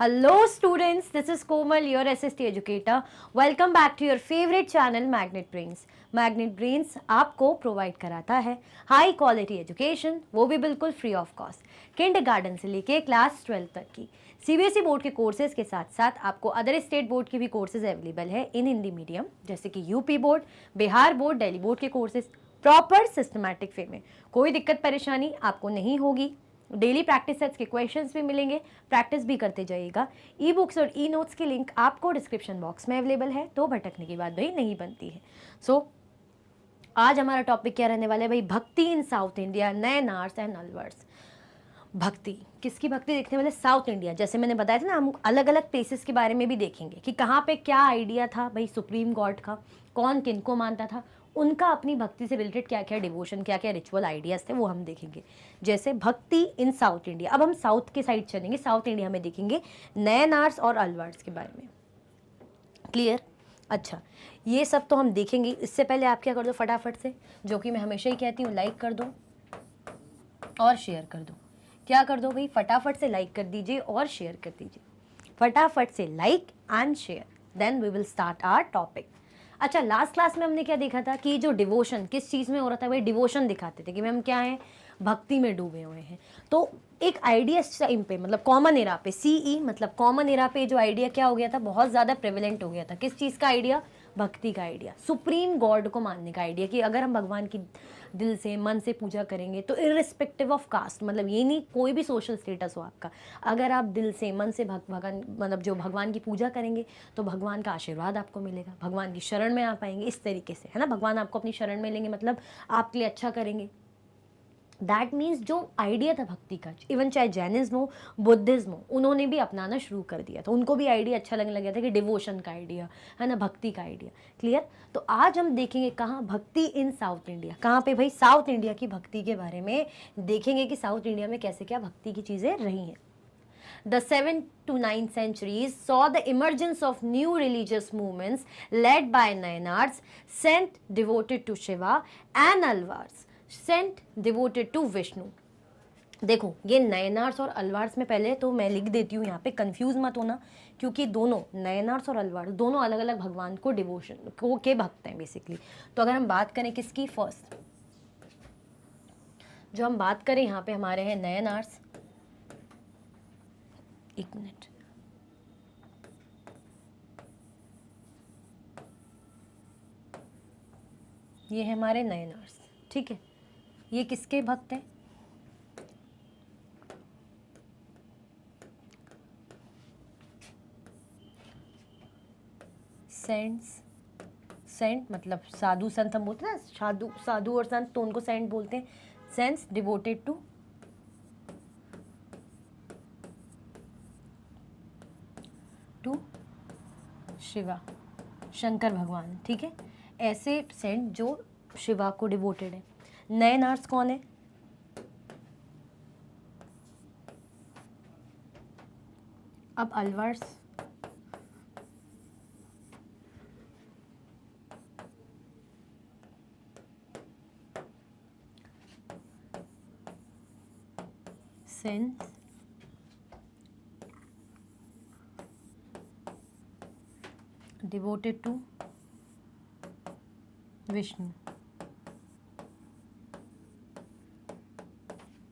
Hello students, this is Komal, your SST educator. Welcome back to your favorite channel Magnet Brains. Magnet Brains आपको provide कराता है high quality education, वो भी बिल्कुल free of cost, kindergarten से लेके class 12 तक की सीबीएसई बोर्ड के कोर्सेज के साथ साथ आपको अदर स्टेट बोर्ड के भी कोर्सेज अवेलेबल है इन हिंदी मीडियम, जैसे कि UP board, Bihar board, Delhi board के कोर्सेज प्रॉपर सिस्टमैटिक वे में। कोई दिक्कत परेशानी आपको नहीं होगी। डेली प्रैक्टिस सेट्स के क्वेश्चंस भी मिलेंगे, प्रैक्टिस भी करते जाइएगा। ई बुक्स और ई नोट्स की लिंक आपको डिस्क्रिप्शन बॉक्स में अवेलेबल है, तो भटकने की बात भाई नहीं बनती है। आज हमारा टॉपिक क्या रहने वाला है भाई? भक्ति इन साउथ इंडिया, नए नार्स एंड अलवर्स। भक्ति, किसकी भक्ति देखने वाले? South India. जैसे मैंने बताया था ना, हम अलग अलग प्लेसेस के बारे में भी देखेंगे कि कहाँ पे क्या आइडिया था भाई सुप्रीम गॉड का, कौन किनको मानता था, उनका अपनी भक्ति से रिलेटेड क्या क्या डिवोशन, क्या क्या रिचुअल आइडियाज थे, वो हम देखेंगे। जैसे भक्ति इन साउथ इंडिया। अब हम साउथ के साइड चलेंगे, साउथ इंडिया में देखेंगे नए नार्स और अलवर्स के बारे में। क्लियर? अच्छा, ये सब तो हम देखेंगे। इससे पहले आप क्या कर दो फटाफट से, जो कि मैं हमेशा ही कहती हूँ, लाइक कर दो और शेयर कर दो। क्या कर दो भाई? फटाफट से लाइक कर दीजिए और शेयर कर दीजिए। फटाफट से like and share, then we will start our topic. अच्छा, लास्ट क्लास में हमने क्या देखा था कि जो डिवोशन किस चीज़ में हो रहा था भाई? डिवोशन दिखाते थे कि हम क्या हैं, भक्ति में डूबे हुए हैं। तो एक आइडिया टाइम पे, मतलब कॉमन एरा पे, सीई मतलब कॉमन एरा पे जो आइडिया क्या हो गया था, बहुत ज़्यादा प्रेवलेंट हो गया था। किस चीज़ का आइडिया? भक्ति का आइडिया, सुप्रीम गॉड को मानने का आइडिया कि अगर हम भगवान की दिल से मन से पूजा करेंगे तो इर्रिस्पेक्टिव ऑफ कास्ट, मतलब ये नहीं कोई भी सोशल स्टेटस हो आपका, अगर आप दिल से मन से भगवान मतलब जो भगवान की पूजा करेंगे तो भगवान का आशीर्वाद आपको मिलेगा, भगवान की शरण में आ पाएंगे। इस तरीके से है ना, भगवान आपको अपनी शरण में लेंगे, मतलब आपके लिए अच्छा करेंगे। दैट मीन्स जो आइडिया था भक्ति का, इवन चाहे जैनिज्म हो, बुद्धिज्म हो, उन्होंने भी अपनाना शुरू कर दिया था। उनको भी आइडिया अच्छा लगने लगा था कि डिवोशन का आइडिया है ना, भक्ति का आइडिया। क्लियर? तो आज हम देखेंगे कहाँ भक्ति इन साउथ इंडिया। कहाँ पे भाई? साउथ इंडिया की भक्ति के बारे में देखेंगे कि साउथ इंडिया में कैसे क्या भक्ति की चीज़ें रही हैं। The 7th to 9th centuries saw the emergence of new religious movements led by Nayanars, saint devoted to Shiva, and Alvars, saint devoted to Vishnu. देखो, ये नयनार्स और अलवार्स में पहले तो मैं लिख देती हूँ यहाँ पे, कंफ्यूज मत होना, क्योंकि दोनों नयनार्स और अलवार्स दोनों अलग अलग भगवान को डिवोशन को के भक्त हैं बेसिकली। तो अगर हम बात करें किसकी, फर्स्ट जो हम बात करें यहाँ पे हमारे हैं नयनार्स। एक मिनट, ये है हमारे नयनार्स, ठीक है। ये किसके भक्त हैं? सेंट मतलब साधु संत हम बोलते हैं ना, साधु और संत, तो उनको सेंट बोलते हैं। Saints devoted to Shiva, Shankar भगवान, ठीक है। ऐसे सेंट जो शिवा को डिवोटेड है। नए नार्स कौन है? अब Alvars, saints devoted to Vishnu.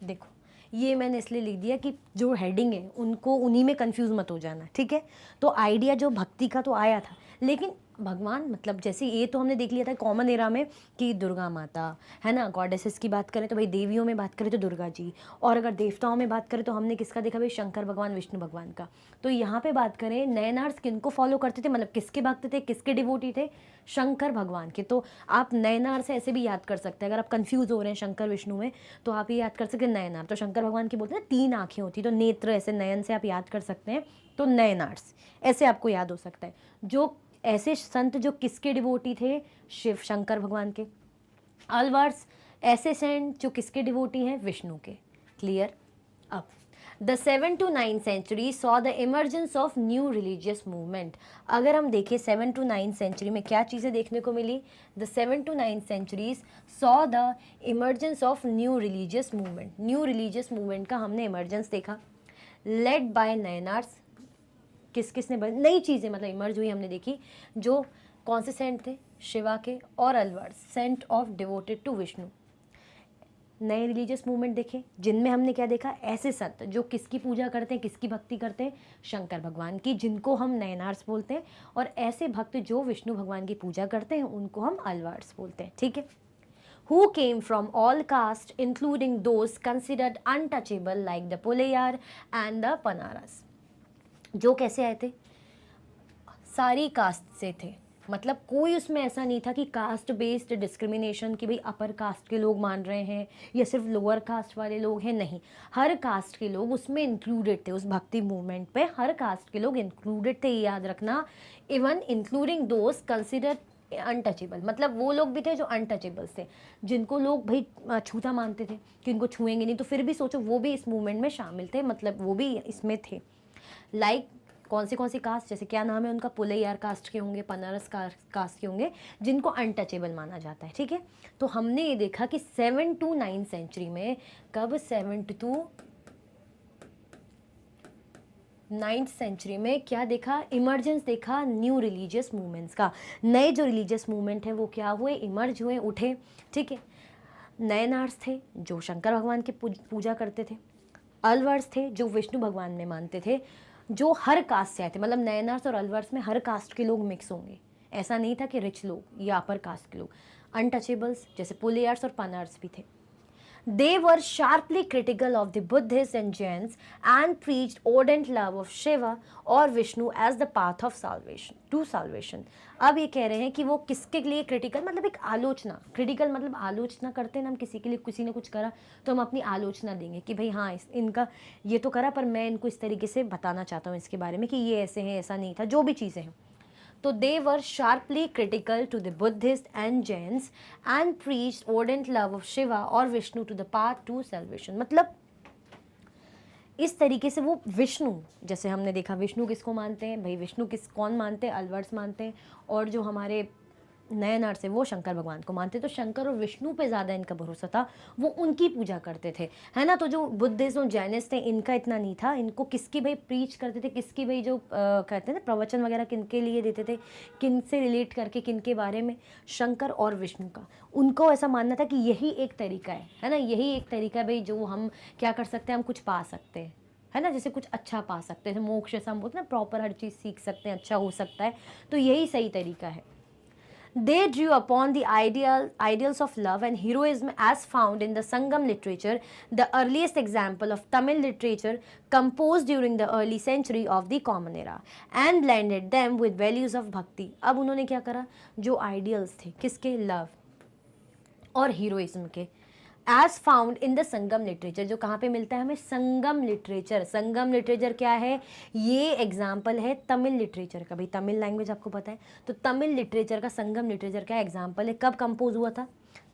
देखो, ये मैंने इसलिए लिख दिया कि जो हेडिंग है उनको उन्हीं में कंफ्यूज मत हो जाना, ठीक है। तो आइडिया जो भक्ति का तो आया था, लेकिन भगवान मतलब जैसे ये तो हमने देख लिया था कॉमन एरा में कि दुर्गा माता है ना, गॉडेसेस की बात करें तो भाई देवियों में बात करें तो दुर्गा जी, और अगर देवताओं में बात करें तो हमने किसका देखा भाई? शंकर भगवान, विष्णु भगवान का। तो यहाँ पे बात करें नयनार्स किनको फॉलो करते थे, मतलब किसके भक्त थे, किसके डिवोटी थे? शंकर भगवान के। तो आप नयनार से ऐसे भी याद कर सकते हैं, अगर आप कंफ्यूज हो रहे हैं शंकर विष्णु में तो आप ये याद कर सकते हैं नयनार। तो शंकर भगवान की बोलते हैं 3 आँखें होती, तो नेत्र ऐसे नयन से आप याद कर सकते हैं, तो नयनार्स ऐसे आपको याद हो सकता है। जो ऐसे संत जो किसके डिवोटी थे? शिव, शंकर भगवान के। अलवर्स ऐसे सेंट जो किसके डिवोटी हैं? विष्णु के। क्लियर? अब the 7th to 9th century saw the emergence of new religious movement। अगर हम देखें 7th to 9th century में क्या चीज़ें देखने को मिली? The 7th to 9th centuries saw the emergence of new religious movement। New religious movement का हमने इमर्जेंस देखा, led by नयनार्स, किस किस ने नई चीज़ें मतलब इमर्ज हुई हमने देखी, जो कौन से सेंट थे, शिवा के और Alvars, saint of devoted to Vishnu. नए रिलीजियस मूवमेंट देखे जिनमें हमने क्या देखा, ऐसे संत जो किसकी पूजा करते हैं, किसकी भक्ति करते हैं, शंकर भगवान की, जिनको हम नयनार्स बोलते हैं, और ऐसे भक्त जो विष्णु भगवान की पूजा करते हैं उनको हम अलवर्स बोलते हैं, ठीक है। Who came from all castes including those considered untouchable like the Pulayar and the Panaras। जो कैसे आए थे, सारी कास्ट से थे, मतलब कोई उसमें ऐसा नहीं था कि कास्ट बेस्ड डिस्क्रिमिनेशन कि भाई अपर कास्ट के लोग मान रहे हैं या सिर्फ लोअर कास्ट वाले लोग हैं, नहीं, हर कास्ट के लोग उसमें इंक्लूडेड थे। उस भक्ति मूवमेंट पे हर कास्ट के लोग इंक्लूडेड थे, ये याद रखना। Even including those considered untouchable, मतलब वो लोग भी थे जो अनटचेबल्स थे, जिनको लोग भाई छूता मानते थे कि इनको छुएंगे नहीं, तो फिर भी सोचो वो भी इस मूवमेंट में शामिल थे, मतलब वो भी इसमें थे। लाइक कौन सी कास्ट, जैसे क्या नाम है उनका, पुलैयार कास्ट के होंगे, पनारस कास्ट के होंगे, जिनको अनटचेबल माना जाता है, ठीक है। तो हमने ये देखा कि 7 to 9 सेंचुरी में, कब 7 to 9th सेंचुरी में क्या देखा, इमर्जेंस देखा न्यू रिलीजियस मूवमेंट्स का। नए जो रिलीजियस मूवमेंट है वो क्या हुए, इमर्ज हुए, उठे, ठीक है। नयनार्स थे जो शंकर भगवान की पूजा करते थे, अलवर्स थे जो विष्णु भगवान में मानते थे, जो हर कास्ट से आए थे, मतलब नयनार्स और अलवर्स में हर कास्ट के लोग मिक्स होंगे, ऐसा नहीं था कि रिच लोग या अपर कास्ट के लोग। अनटचेबल्स जैसे पुलियार्स और पनार्स भी थे। They were sharply critical of the Buddhists and Jains and preached ardent love of Shiva और Vishnu as the path of salvation, to salvation। अब ये कह रहे हैं कि वो किसके लिए क्रिटिकल, मतलब एक आलोचना, क्रिटिकल मतलब आलोचना करते हैं ना हम, किसी के लिए किसी ने कुछ करा तो हम अपनी आलोचना देंगे कि भाई हाँ इनका ये तो करा पर मैं इनको इस तरीके से बताना चाहता हूँ इसके बारे में कि ये ऐसे हैं, ऐसा नहीं था, जो भी चीज़ें हैं। तो they were sharply critical to the Buddhists and Jains and preached ardent love of Shiva और Vishnu to the path to salvation। मतलब इस तरीके से वो विष्णु, जैसे हमने देखा विष्णु किसको मानते हैं भाई, विष्णु कौन मानते हैं, अलवर्स मानते हैं, और जो हमारे नयनार्स है वो शंकर भगवान को मानते, तो शंकर और विष्णु पे ज़्यादा इनका भरोसा था, वो उनकी पूजा करते थे, है ना। तो जो बुद्धिस्ट और जैनिस्ट थे इनका इतना नहीं था, इनको किसकी भाई प्रीच करते थे, किसकी भाई जो कहते हैं ना प्रवचन वगैरह किनके लिए देते थे, किन से रिलेट करके, किनके बारे में, शंकर और विष्णु का। उनको ऐसा मानना था कि यही एक तरीका है ना, यही एक तरीका है भाई जो हम क्या कर सकते हैं, हम कुछ पा सकते हैं, है ना, जैसे कुछ अच्छा पा सकते हैं, मोक्ष ऐसा हम बोलते हैं ना, प्रॉपर हर चीज़ सीख सकते हैं, अच्छा हो सकता है, तो यही सही तरीका है। They drew upon the ideals of love and heroism as found in the Sangam literature, the earliest example of Tamil literature composed during the early century of the Common Era, and blended them with values of bhakti। अब उन्होंने क्या करा, जो ideals थे किसके, love और heroism के, as found in the Sangam literature, जो कहाँ पे मिलता है हमें, संगम लिटरेचर। संगम लिटरेचर क्या है, ये एग्जाम्पल है तमिल लिटरेचर का, भाई तमिल लैंग्वेज आपको पता है, तो तमिल लिटरेचर का संगम लिटरेचर का एग्जाम्पल है। कब कंपोज हुआ था,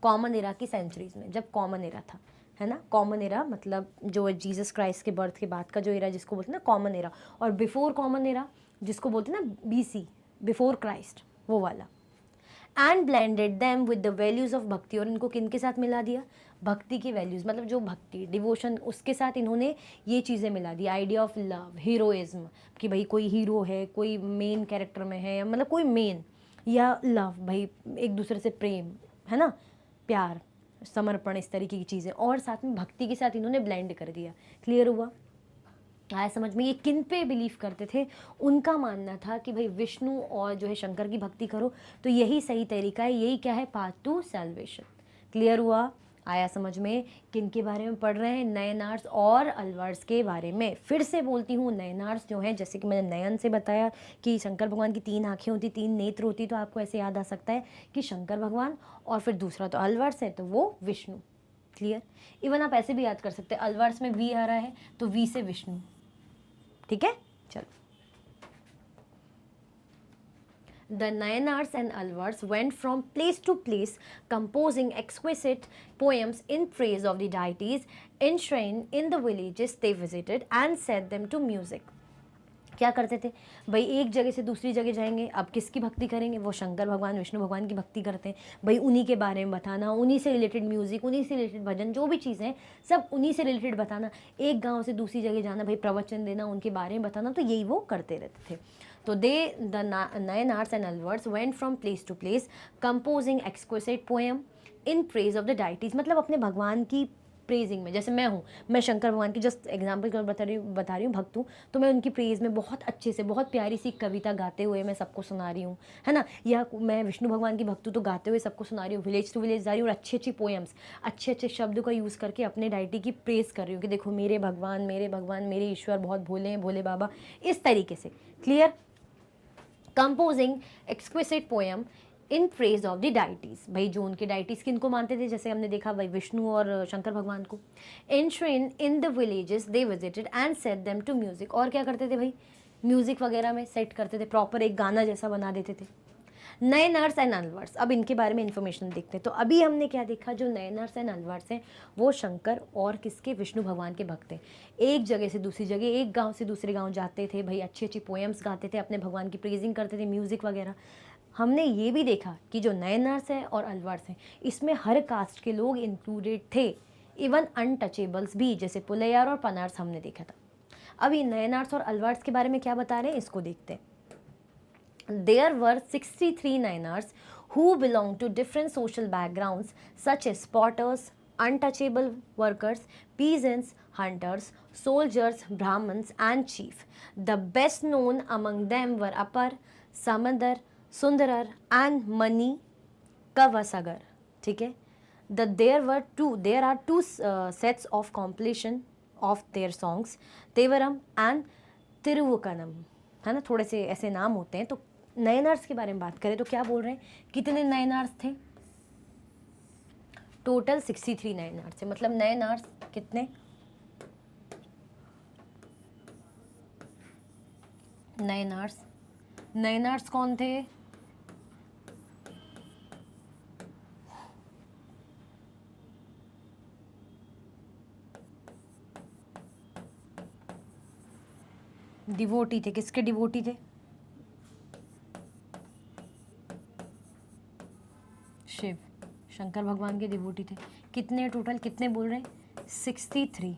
कॉमन एरा की सेंचुरीज में, जब कॉमन एरा था, है ना। कॉमन एरा मतलब जो जीसस क्राइस्ट के बर्थ के बाद का जो एरा जिसको बोलते हैं ना कॉमन एरा, और बिफोर कॉमन एरा जिसको बोलते हैं ना BC, बिफोर क्राइस्ट, वो वाला। And blended them with the values of भक्ति, और इनको किन के साथ मिला दिया, भक्ति की वैल्यूज़, मतलब जो भक्ति डिवोशन उसके साथ इन्होंने ये चीज़ें मिला दी, आइडिया ऑफ लव, हीरोइज्म, कि भाई कोई हीरो है, कोई मेन कैरेक्टर में है, मतलब कोई मेन, या लव भाई एक दूसरे से प्रेम, है ना, प्यार, समर्पण, इस तरीके की चीज़ें, और साथ में भक्ति के साथ इन्होंने ब्लेंड कर दिया। क्लियर हुआ, आया समझ में। ये किन पे बिलीव करते थे, उनका मानना था कि भाई विष्णु और जो है शंकर की भक्ति करो तो यही सही तरीका है, यही क्या है, पाथ टू सैल्वेशन। क्लियर हुआ, आया समझ में। किन के बारे में पढ़ रहे हैं, नयनार्स और अलवर्स के बारे में। फिर से बोलती हूँ, नयनार्स जो हैं, जैसे कि मैंने नयन से बताया कि शंकर भगवान की 3 आँखें होती, 3 नेत्र होती, तो आपको ऐसे याद आ सकता है कि शंकर भगवान, और फिर दूसरा तो अलवर्स है तो वो विष्णु। क्लियर, इवन आप ऐसे भी याद कर सकते हैं, अलवर्स में वी आ रहा है तो वी से विष्णु, ठीक है। चलो, the Nayanars and Alvars went from place to place composing exquisite poems in praise of the deities enshrined in the villages they visited and set them to music। क्या करते थे भाई, एक जगह से दूसरी जगह जाएंगे, अब किसकी भक्ति करेंगे, वो शंकर भगवान विष्णु भगवान की भक्ति करते हैं भाई, उन्हीं के बारे में बताना, उन्हीं से रिलेटेड म्यूज़िक, उन्हीं से रिलेटेड भजन, जो भी चीज़ें हैं सब उन्हीं से रिलेटेड बताना, एक गांव से दूसरी जगह जाना भाई, प्रवचन देना, उनके बारे में बताना, तो यही वो करते रहते थे। तो they the Nayanars and Alvars went from place to place composing exquisite poem in praise of the deities, मतलब अपने भगवान की प्रेजिंग में, जैसे मैं शंकर भगवान की जस्ट एग्जाम्पल के बता रही हूँ भक्त हूँ, तो मैं उनकी प्रेज में बहुत अच्छे से बहुत प्यारी सी कविता गाते हुए मैं सबको सुना रही हूँ, है ना, या मैं विष्णु भगवान की भक्त हूँ तो गाते हुए सबको सुना रही हूँ, विलेज टू विलेज जा रही हूँ और अच्छी अच्छी पोएम्स, अच्छे अच्छे शब्दों का यूज़ करके अपने डाइटी की प्रेज कर रही हूँ कि देखो मेरे भगवान मेरे ईश्वर बहुत भोले हैं, भोले बाबा, इस तरीके से। Clear? Composing exquisite poem in praise of the deities, भाई जो उनके डाइटीज किनको मानते थे, जैसे हमने देखा भाई विष्णु और शंकर भगवान को। Enshrined in the villages they visited and set them to music, और क्या करते थे भाई, म्यूजिक वगैरह में सेट करते थे, प्रॉपर एक गाना जैसा बना देते थे। नए नर्स एंड अलवर्स, अब इनके बारे में इन्फॉर्मेशन देखते हैं। तो अभी हमने क्या देखा, जो नए नर्स एंड अलवर्स हैं वो शंकर और किसके, विष्णु भगवान के भक्त हैं, एक जगह से दूसरी जगह, एक गांव से दूसरे गांव जाते थे भाई, अच्छी अच्छी पोएम्स गाते थे, अपने भगवान की प्रेजिंग करते थे, म्यूज़िक वगैरह। हमने ये भी देखा कि जो नए नर्स हैं और अलवर्स हैं इसमें हर कास्ट के लोग इंक्लूडेड थे, इवन अनटचेबल्स भी, जैसे पुलैयार और पनार्स हमने देखा था। अभी नए नर्स और अलवर्स के बारे में क्या बता रहे हैं इसको देखते हैं। There were 63 Nainars who belonged to different social backgrounds such as potters, untouchable workers, peasants, hunters, soldiers, brahmins and chief. The best known among them were Apar, Samandar, Sundarar and Mani Kavasagar. ठीक है? There are two sets of compilation of their songs, Tevaram and Tiruvukanam, है ना, थोड़े से ऐसे नाम होते हैं। तो नए नर्स के बारे में बात करें तो क्या बोल रहे हैं, कितने नए नर्स थे, टोटल 63 नए नर्स थे, मतलब नए नर्स कितने, नए नर्स कौन थे, डिवोटी थे, किसके डिवोटी थे, शिव, शंकर भगवान के डिवोटी थे। कितने टोटल, कितने बोल रहे हैं, 63,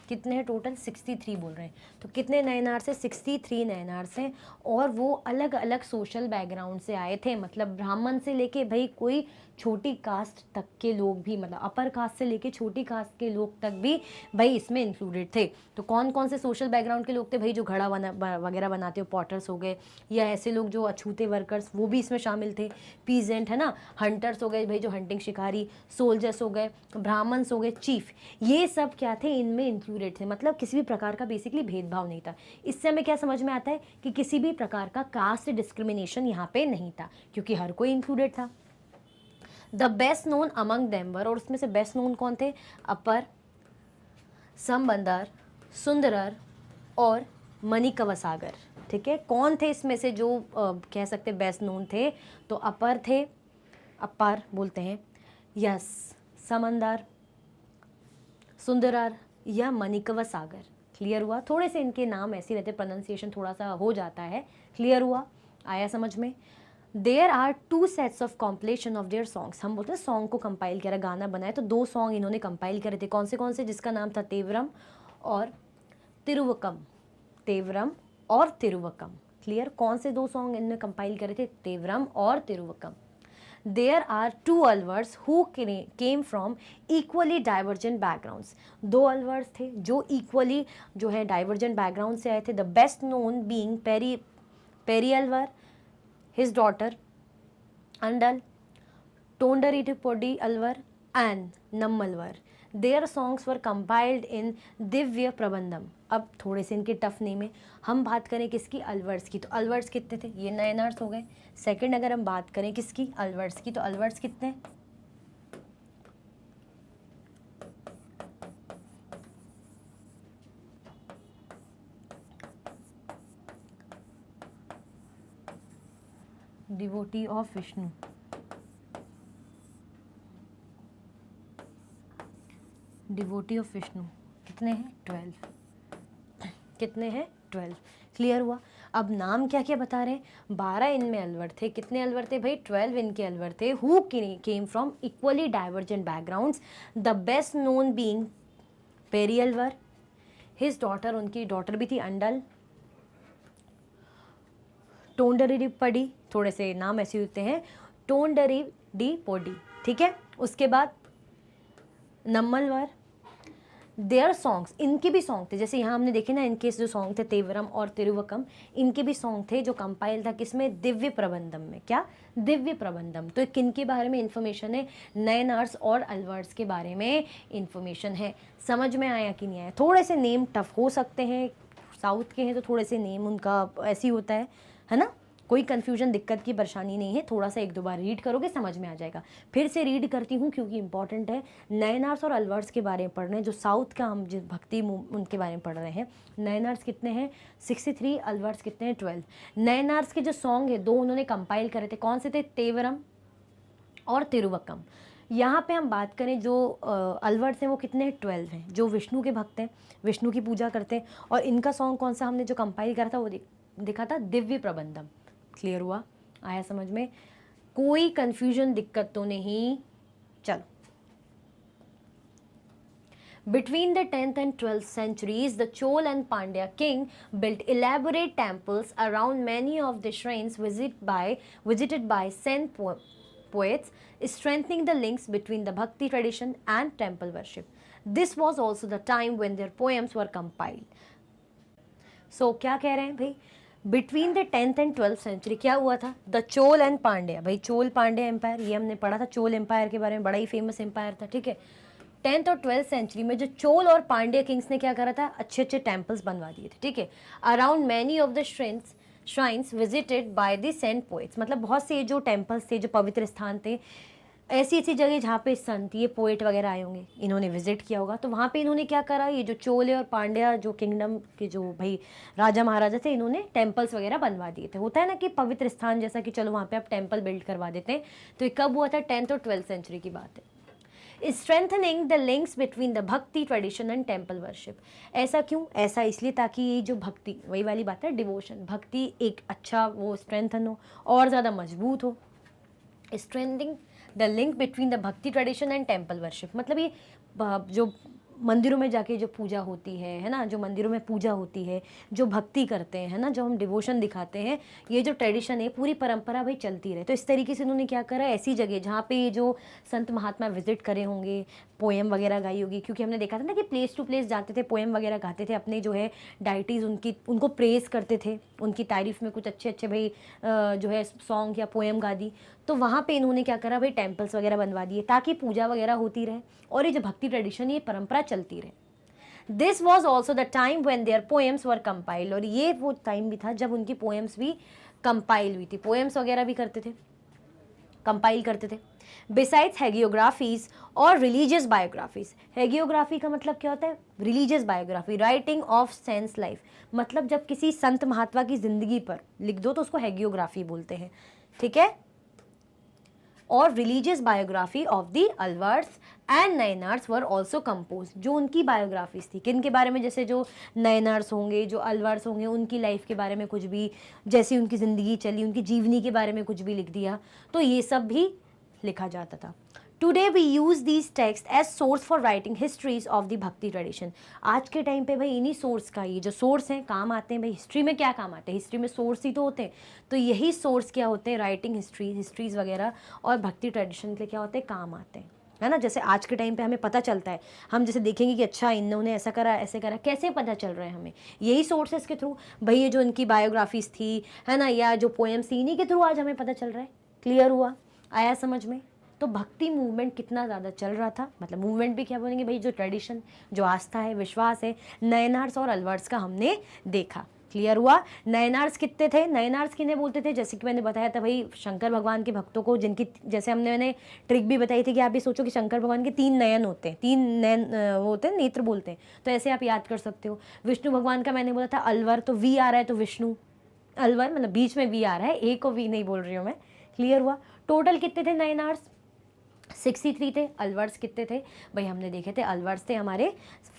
कितने हैं टोटल, 63 बोल रहे हैं। तो कितने नयनार से, 63 नयनार से, और वो अलग अलग सोशल बैकग्राउंड से आए थे, मतलब ब्राह्मण से लेके भाई कोई छोटी कास्ट तक के लोग भी, मतलब अपर कास्ट से लेके छोटी कास्ट के लोग तक भी भाई इसमें इंक्लूडेड थे। तो कौन कौन से सोशल बैकग्राउंड के लोग थे भाई, जो घड़ा वगैरह बनाते हो, पॉटर्स हो गए, या ऐसे लोग जो अछूते वर्कर्स, वो भी इसमें शामिल थे, पीजेंट है ना, हंटर्स हो गए भाई जो हंटिंग शिकारी, सोल्जर्स हो गए, ब्राह्मण्स हो गए, चीफ, ये सब क्या थे, इनमें इंक्लूडेड थे। मतलब किसी भी प्रकार का बेसिकली भेदभाव नहीं था। इससे हमें क्या समझ में आता है कि किसी भी प्रकार का कास्ट डिस्क्रिमिनेशन यहाँ पे नहीं था, क्योंकि हर कोई इंक्लूडेड था। The best known among them were, और उसमें से बेस्ट नोन कौन थे, अपर, समबंदर, सुंदरर और मणिकवसागर। ठीक है, कौन थे इसमें से जो कह सकते बेस्ट नोन थे, तो अपर थे, अपर बोलते हैं, यस, समंदर, सुंदरर या मणिकवसागर। क्लियर हुआ? थोड़े से इनके नाम ऐसे रहते, प्रोनाउंसिएशन थोड़ा सा हो जाता है। क्लियर हुआ? आया समझ में? There are 2 sets of compilation of their songs. हम बोलते हैं सॉन्ग को कंपाइल किया, गाना बनाया, तो 2 सॉन्ग इन्होंने कंपाइल करे थे। कौन से, जिसका नाम था तेवरम और तिरुवकम, तेवरम और तिरुवकम। क्लियर? कौन से 2 सॉन्ग इनने कंपाइल करे थे, तेवरम और तिरुवकम। There are 2 Alvars who came from equally divergent backgrounds. 2 Alvars थे जो इक्वली जो है डाइवर्जेंट बैकग्राउंड से आए थे। The best known being Peri Alvar, his daughter Andal, Tondaritipodi Alvar and Nammalvar. Their songs were compiled in Divya Prabandham. अब थोड़े से इनके टफ नेम है। हम बात करें किसकी, अलवर्स की, तो अलवर्स कितने थे, ये नयनार्स हो गए। सेकंड अगर हम बात करें किसकी, अलवर्स की, तो अलवर्स कितने, devotee of Vishnu, devotee of Vishnu कितने हैं, 12। कितने हैं, 12। क्लियर हुआ। अब नाम क्या क्या बता रहे हैं, 12 इनमें अलवर थे। कितने अलवर थे भाई, 12 इनके अलवर थे, who came from equally divergent backgrounds, the best known being Peri Alvar, his daughter, उनकी डॉटर भी थी अंडल, टोंडरी पड़ी, थोड़े से नाम ऐसे होते हैं, टोंडरी डी पोडी, ठीक है। उसके बाद नम्मलवर, देयर सॉन्ग्स, इनके भी सॉन्ग थे, जैसे यहाँ हमने देखे ना, इनके जो सॉन्ग थे तेवरम और तिरुवकम, इनके भी सॉन्ग थे जो कंपाइल था किसमें, दिव्य प्रबंधम में। क्या, दिव्य प्रबंधम। तो किन के बारे में इन्फॉर्मेशन है, नयनार्स और अलवर्स के बारे में इन्फॉर्मेशन है। समझ में आया कि नहीं आया। थोड़े से नेम टफ हो सकते हैं, साउथ के हैं तो थोड़े से नेम उनका ऐसी होता है ना। कोई कन्फ्यूजन, दिक्कत की परेशानी नहीं है, थोड़ा सा एक दो बार रीड करोगे समझ में आ जाएगा। फिर से रीड करती हूँ क्योंकि इंपॉर्टेंट है। नयनार्स और अलवर्स के बारे में पढ़ रहे हैं, जो साउथ का हम जिस भक्ति उनके बारे में पढ़ रहे हैं। नयनार्स कितने हैं, 63, अलवर्स कितने हैं, 12। नयनार्स के जो सॉन्ग है 2 उन्होंने कंपाइल करे थे, कौन से थे, तेवरम और तिरुवक्कम। यहाँ पे हम बात करें जो अलवर्स हैं वो कितने हैं, 12 हैं, जो विष्णु के भक्त हैं, विष्णु की पूजा करते हैं। और इनका सॉन्ग कौन सा हमने जो कंपाइल करा था वो दिखा था, दिव्य प्रबंधम। क्लियर हुआ, आया समझ में, कोई कंफ्यूजन, दिक्कत तो नहीं। चलो, between the 10th and 12th centuries, the Chol and Pandya king built elaborate temples around many of the shrines visited by Sen poets, strengthening the links between the Bhakti tradition and temple worship. This was also the time when their poems were compiled. So, क्या कह रहे हैं भाई, between the 10th and 12th century क्या हुआ था, the Chola and Pandya, भाई Chola Pandya empire, ये हमने पढ़ा था, चोल एम्पायर के बारे में, बड़ा ही फेमस एम्पायर था, ठीक है। 10th और 12th सेंचुरी में जो चोल और पांड्या किंग्स ने क्या करा था, अच्छे अच्छे टेम्पल्स बनवा दिए थे, ठीक है। Around many of the shrines visited by the saint poets, मतलब बहुत से जो टेम्पल्स थे, जो पवित्र स्थान थे, ऐसी ऐसी जगह जहाँ पे संत, ये पोएट वगैरह आए होंगे, इन्होंने विजिट किया होगा, तो वहाँ पे इन्होंने क्या करा, ये जो चोले और पांड्या जो किंगडम के जो भाई राजा महाराजा थे, इन्होंने टेम्पल्स वगैरह बनवा दिए थे। होता है ना कि पवित्र स्थान जैसा कि चलो वहाँ पे आप टेम्पल बिल्ड करवा देते हैं। तो ये कब हुआ था, 10th और 12th सेंचुरी की बात है। Strengthening the links between the bhakti tradition and temple worship. ऐसा क्यों, ऐसा इसलिए ताकि ये जो भक्ति, वही वाली बात है, डिवोशन, भक्ति एक अच्छा वो स्ट्रेंथन हो और ज़्यादा मजबूत हो। Strengthening the link between the bhakti tradition and temple worship, मतलब ये जो मंदिरों में जाके जो पूजा होती है ना, जो मंदिरों में पूजा होती है, जो भक्ति करते हैं, है ना, जो हम डिवोशन दिखाते हैं, ये जो ट्रेडिशन है, पूरी परंपरा भाई चलती रहे। तो इस तरीके से उन्होंने क्या करा, ऐसी जगह जहाँ पे ये जो संत महात्मा विजिट करे होंगे, पोएम वगैरह गाई होगी, क्योंकि हमने देखा था ना कि प्लेस टू प्लेस जाते थे, पोएम वगैरह गाते थे, अपने जो है डाइटीज़ उनको प्रेज़ करते थे, उनकी तारीफ़ में कुछ अच्छे अच्छे भाई जो है सॉन्ग या पोएम गा दी। तो वहाँ पे इन्होंने क्या करा भाई, टेम्पल्स वगैरह बनवा दिए ताकि पूजा वगैरह होती रहे और ये जो भक्ति ट्रेडिशन, ये परंपरा चलती रहे। This was also the time when their poems were compiled, और ये वो टाइम भी था जब उनकी पोएम्स भी कंपाइल हुई थी, पोएम्स वगैरह भी करते थे, कंपाइल करते थे। बिसाइड्स हैगियोग्राफीज और रिलीजियस बायोग्राफीज। हैगियोग्राफी का मतलब क्या होता है, religious biography, writing of sense life, मतलब जब किसी संत महात्मा की जिंदगी पर लिख दो तो उसको हैगियोग्राफी बोलते हैं, ठीक है। और religious biography of the Alvars and Nayanars were also compose, जो उनकी बायोग्राफीज थी, किन के बारे में, जैसे जो नयनार्स होंगे, जो अलवर्स होंगे, उनकी लाइफ के बारे में कुछ भी, जैसी उनकी ज़िंदगी चली, उनकी जीवनी के बारे में कुछ भी लिख दिया, तो ये सब भी लिखा जाता था। Today we use these text as source for writing histories of the bhakti tradition. आज के टाइम पे भाई इन्हीं सोर्स का, ये जो सोर्स हैं काम आते हैं भाई, हिस्ट्री में क्या काम आते हैं, हिस्ट्री में सोर्स ही तो होते हैं, तो यही सोर्स क्या होते हैं, राइटिंग हिस्ट्रीज वगैरह और भक्ति ट्रेडिशन के लिए क्या होते हैं, काम आते हैं, है ना। जैसे आज के टाइम पे हमें पता चलता है, हम जैसे देखेंगे कि अच्छा इन्होंने ऐसा करा, ऐसे करा, कैसे पता चल रहा है हमें, यही सोर्सेस के थ्रू भाई, ये जो इनकी बायोग्राफीज थी, है ना, या जो पोएम्स थी, इन्हीं के थ्रू आज हमें पता चल रहा है। क्लियर हुआ, आया समझ में। तो भक्ति मूवमेंट कितना ज़्यादा चल रहा था, मतलब मूवमेंट भी क्या बोलेंगे भाई, जो ट्रेडिशन, जो आस्था है, विश्वास है, नयनार्स और अलवर्स का हमने देखा। क्लियर हुआ। नयनार्स कितने थे, नयनार्स किन्हें बोलते थे, जैसे कि मैंने बताया था भाई, शंकर भगवान के भक्तों को, जिनकी जैसे मैंने ट्रिक भी बताई थी कि आप भी सोचो कि शंकर भगवान के 3 नयन होते हैं, 3 नयन वो होते हैं, नेत्र बोलते हैं, तो ऐसे आप याद कर सकते हो। विष्णु भगवान का मैंने बोला था अलवर, तो वी आ रहा है तो विष्णु, अलवर मतलब बीच में वी आ रहा है, ए को वी नहीं बोल रही हूँ मैं। क्लियर हुआ। टोटल कितने थे नयनार्स, 63 थे। अलवर्स कितने थे भाई, हमने देखे थे अलवर्स थे हमारे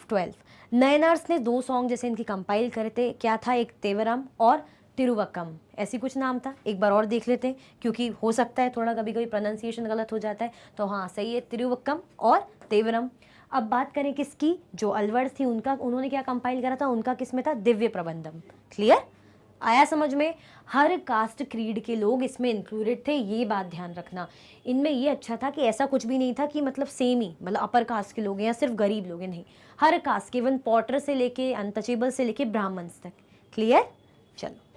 12। नयनार्स ने 2 सॉन्ग जैसे इनकी कंपाइल करे थे, क्या था, एक तेवरम और तिरुवक्कम, ऐसी कुछ नाम था। एक बार और देख लेते हैं क्योंकि हो सकता है थोड़ा कभी कभी प्रोनाउंसिएशन गलत हो जाता है। तो हाँ सही है, तिरुवक्कम और तेवरम। अब बात करें किसकी, जो अलवर्स थी उनका, उन्होंने क्या कंपाइल करा था, उनका किसमें था, दिव्य प्रबंधम। क्लियर, आया समझ में। हर कास्ट क्रीड के लोग इसमें इंक्लूडेड थे, ये बात ध्यान रखना। इनमें ये अच्छा था कि ऐसा कुछ भी नहीं था कि मतलब सेम ही, मतलब अपर कास्ट के लोग हैं या सिर्फ गरीब लोग हैं, नहीं, हर कास्ट के, इवन पॉटर से लेके अनटचेबल से लेके ब्राह्मण्स तक। क्लियर, चलो।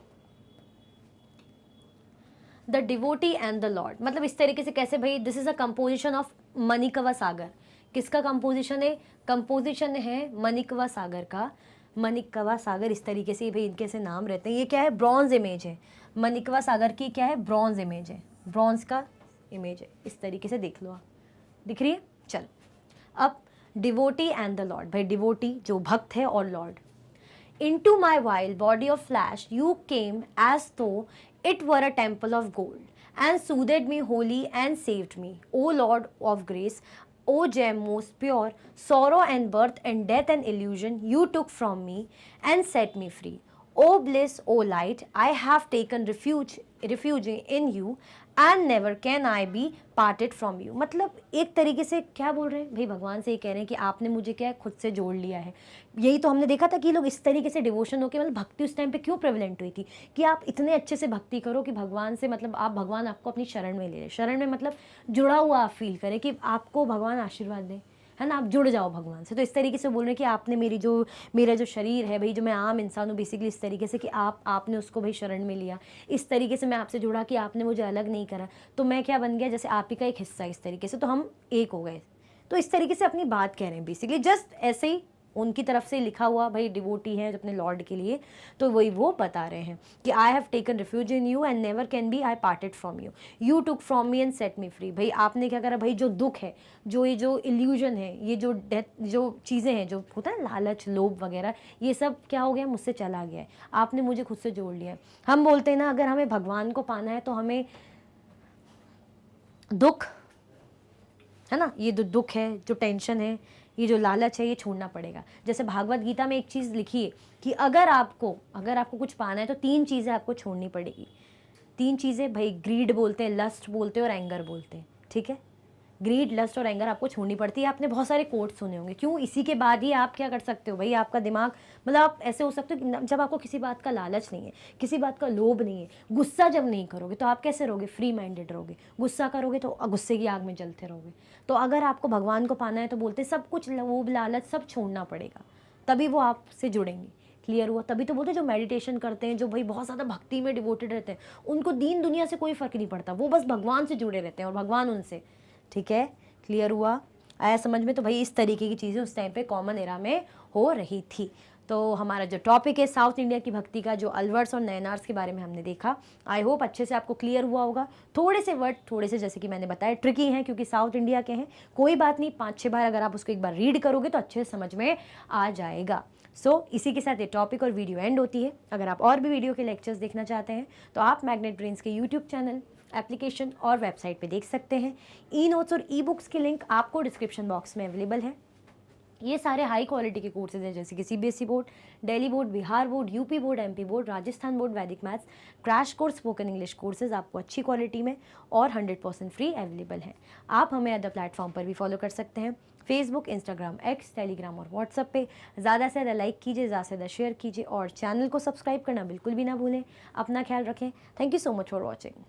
The devotee and the lord, मतलब इस तरीके से कैसे भाई, this is a composition of Manikkavasagar. किसका कंपोजिशन है, कंपोजिशन है मणिकवा सागर का। मणिकवा सागर, इस तरीके से भाई इनके से नाम रहते हैं। ये क्या है, ब्रॉन्ज इमेज है। मणिकवा सागर की क्या है, ब्रॉन्ज इमेज है, ब्रॉन्ज का इमेज है, इस तरीके से देख लो आप, दिख रही है। चल, अब डिवोटी एंड द लॉर्ड, भाई डिवोटी जो भक्त है और Lord. Into my wild body of flesh you came as though it were a temple of gold, and soothed me wholly and saved me, O Lord of grace, O gem most pure, sorrow and birth and death and illusion you took from me and set me free. O bliss, O light, I have taken refuge in you and never can I be parted from you. मतलब एक तरीके से क्या बोल रहे हैं भाई, भगवान से ये कह रहे हैं कि आपने मुझे क्या है, खुद से जोड़ लिया है। यही तो हमने देखा था कि लोग इस तरीके से डिवोशन होकर, मतलब भक्ति उस टाइम पे क्यों प्रेवलेंट हुई थी, कि आप इतने अच्छे से भक्ति करो कि भगवान से, मतलब आप, भगवान आपको अपनी शरण में ले लें। शरण में मतलब जुड़ा हुआ आप फील करें कि आपको भगवान आशीर्वाद दें, है ना, आप जुड़ जाओ भगवान से। तो इस तरीके से बोल रहे हैं कि आपने मेरा जो शरीर है भाई, जो मैं आम इंसान हूँ बेसिकली, इस तरीके से कि आपने उसको भाई शरण में लिया, इस तरीके से मैं आपसे जुड़ा कि आपने मुझे अलग नहीं करा, तो मैं क्या बन गया, जैसे आप ही का एक हिस्सा, इस तरीके से, तो हम एक हो गए। तो इस तरीके से अपनी बात कह रहे हैं बेसिकली, जस्ट ऐसे ही उनकी तरफ से लिखा हुआ भाई डिवोटी है अपने लॉर्ड के लिए, तो वही वो बता रहे हैं कि I have taken refuge in you and never can be I parted from you, you took from me and set me free. भाई आपने क्या करा भाई, जो दुख है, जो ये जो इल्यूजन है, ये जो डेथ, जो चीज़ें हैं, जो होता है लालच, लोभ वगैरह, ये सब क्या हो गया, मुझसे चला गया है, आपने मुझे खुद से जोड़ लिया है। हम बोलते हैं ना, अगर हमें भगवान को पाना है तो हमें दुख, है ना, ये जो दुख है, जो टेंशन है, ये जो लालच है, ये छोड़ना पड़ेगा। जैसे भागवत गीता में एक चीज़ लिखी है कि अगर आपको कुछ पाना है तो 3 चीज़ें आपको छोड़नी पड़ेगी। 3 चीज़ें भाई, ग्रीड बोलते हैं, लस्ट बोलते हैं और एंगर बोलते हैं। ठीक है, ग्रीड, लस्ट और एंगर आपको छोड़नी पड़ती है। आपने बहुत सारे कोट सुने होंगे, क्यों, इसी के बाद ही आप क्या कर सकते हो भाई, आपका दिमाग, मतलब आप ऐसे हो सकते हो कि जब आपको किसी बात का लालच नहीं है, किसी बात का लोभ नहीं है, गुस्सा जब नहीं करोगे तो आप कैसे रहोगे, फ्री माइंडेड रहोगे। गुस्सा करोगे तो गुस्से की आग में जलते रहोगे। तो अगर आपको भगवान को पाना है तो बोलते सब कुछ लोभ लालच सब छोड़ना पड़ेगा, तभी वो आपसे जुड़ेंगे। क्लियर हुआ, तभी तो बोलते जो मेडिटेशन करते हैं, जो भाई बहुत ज़्यादा भक्ति में डिवोटेड रहते हैं, उनको दीन दुनिया से कोई फ़र्क नहीं पड़ता, वो बस भगवान से जुड़े रहते हैं और भगवान उनसे। ठीक है, क्लियर हुआ, आया समझ में। तो भाई इस तरीके की चीज़ें उस टाइम पे कॉमन एरा में हो रही थी। तो हमारा जो टॉपिक है साउथ इंडिया की भक्ति का, जो अलवर्स और नयनार्स के बारे में हमने देखा, आई होप अच्छे से आपको क्लियर हुआ होगा। थोड़े से वर्ड, थोड़े से जैसे कि मैंने बताया ट्रिकी हैं क्योंकि साउथ इंडिया के हैं, कोई बात नहीं, 5-6 बार अगर आप उसको एक बार रीड करोगे तो अच्छे से समझ में आ जाएगा। इसी के साथ ये टॉपिक और वीडियो एंड होती है। अगर आप और भी वीडियो के लेक्चर्स देखना चाहते हैं तो आप मैग्नेट ब्रेन्स के यूट्यूब चैनल, एप्लीकेशन और वेबसाइट पे देख सकते हैं। ई नोट्स और ई बुक्स की लिंक आपको डिस्क्रिप्शन बॉक्स में अवेलेबल है। ये सारे हाई क्वालिटी के कोर्सेज हैं, जैसे कि CBSE board, Delhi board, Bihar board, UP board, MP board, Rajasthan board, Vedic maths, crash course, spoken English courses आपको अच्छी क्वालिटी में और 100% फ्री अवेलेबल है। आप हमें अदर प्लेटफॉर्म पर भी फॉलो कर सकते हैं, फेसबुक, इंस्टाग्राम, एक्स, टेलीग्राम और व्हाट्सएप पे। ज़्यादा से ज़्यादा लाइक कीजिए, ज़्यादा से ज़्यादा शेयर कीजिए और चैनल को सब्सक्राइब करना बिल्कुल भी ना भूलें। अपना ख्याल रखें। Thank you so much for watching.